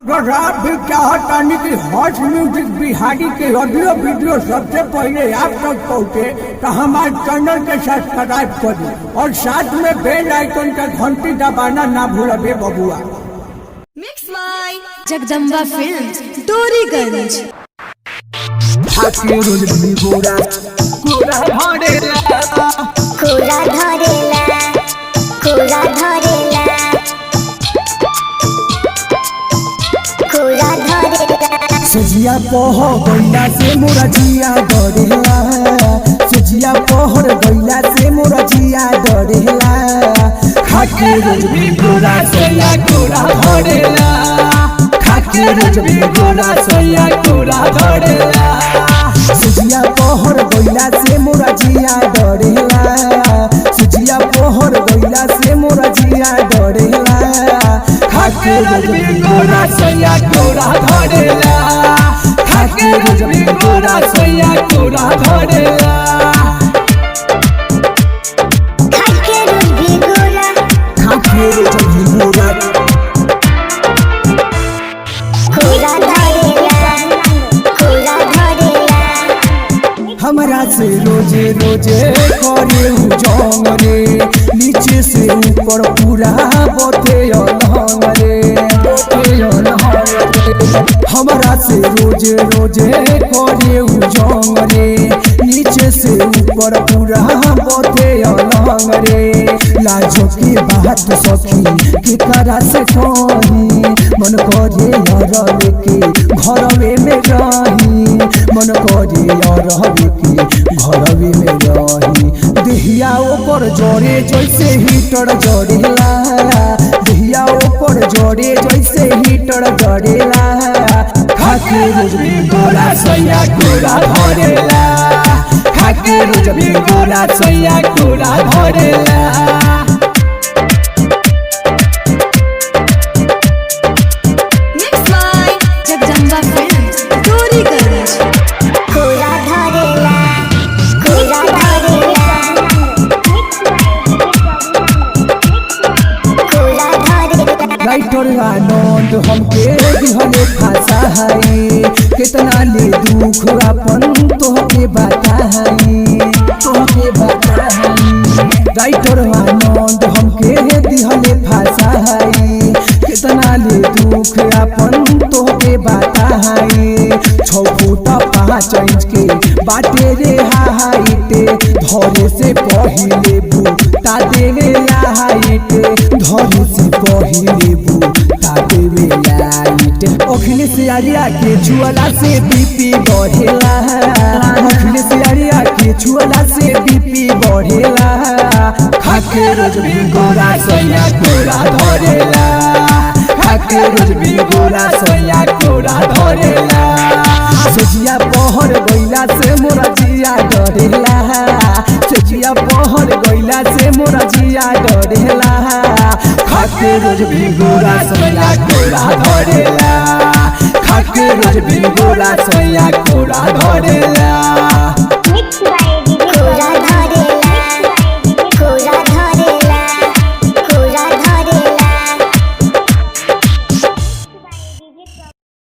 अगर आप भी चाहतानी कि हॉट म्यूजिक बिहारी के ऑडियो वीडियो सबसे पहले आप तक पहुँचे तो हमारे चैनल के सब्सक्राइब करें और साथ में बेल आइकन का घंटी दबाना ना भूलबे बबुआ। Mix by Jagdamba films Doriganj. सजिया पहर गैला से मोरा जिया डरेला, सजिया पहर गैला से मोरा जिया डरेला। खाके रोज भी गोरा सोया गोरा धरेला, खाके रोज भी गोरा सोया गोरा धरेला। सजिया पहर गैला से मोरा जिया डरेला, सजिया पहर गैला से मोरा जिया डरेला। खाके रोज भी गोरा सोया गोरा धरेला, खाके रोज भी गोरा सोया गोरा धरेला। खाके रोज भी गोरा, खाके रोज भी गोरा गोरा धरेला, गोरा धरेला। हमरा से रोजे रोजे करे जंग रे, नीचे से ऊपर पूरा बथे अलहंग रे, बथे अलहंग रे। हमरा से रोजे रोजे करे जंग रे, नीचे से ऊपर पूरा बथे अलहंग रे। लाजो की बात सखी के करा से कही, मन करे अरवे के घरवे में रही, मन करे अरवे के घरवे में रही। देहिया ऊपर जड़े जैसे हीटर जड़ेला, देहिया ऊपर जड़े जैसे हीटर जड़ेला। खाके रोज भी गोरा सोया गोरा धरेला, खाके रोज भी गोरा सोया गोरा धरेला। Mix by Jagdamba films Doriganj. गोरा धरेला, गोरा धरेला, गोरा धरेला। राइटर आनंद हमके दिहले फासा है, कितना ले दुख अपन तोहके बताई, तोहके बताई। राइटर आनंद हमके दिहले फासा है, कितना ले दुख अपन तोहके बताई। 6 फुट 5 इंच के बाटे रे हाइटे, धरे से पहिले बूता देवे लाइट, धरे से पहिले बूता देवे लाइट। अखिल से अरिया के छुअला से बीपी बढ़ेला, अखिल से अरिया के छुअला से बीपी बढ़ेला। खाके रोज भी गोरा सोया गोरा धरेला, खाके रोज भी गोरा सोया गोरा धरेला। सजिया पहर गैला से मोरा जिया डरेला, सजिया पहर गैला से मोरा जिया डरेला। खाके रोज भी गोरा सोया गोरा धरेला, खाके रोज भी गोरा सोया गोरा धरेला। Mix by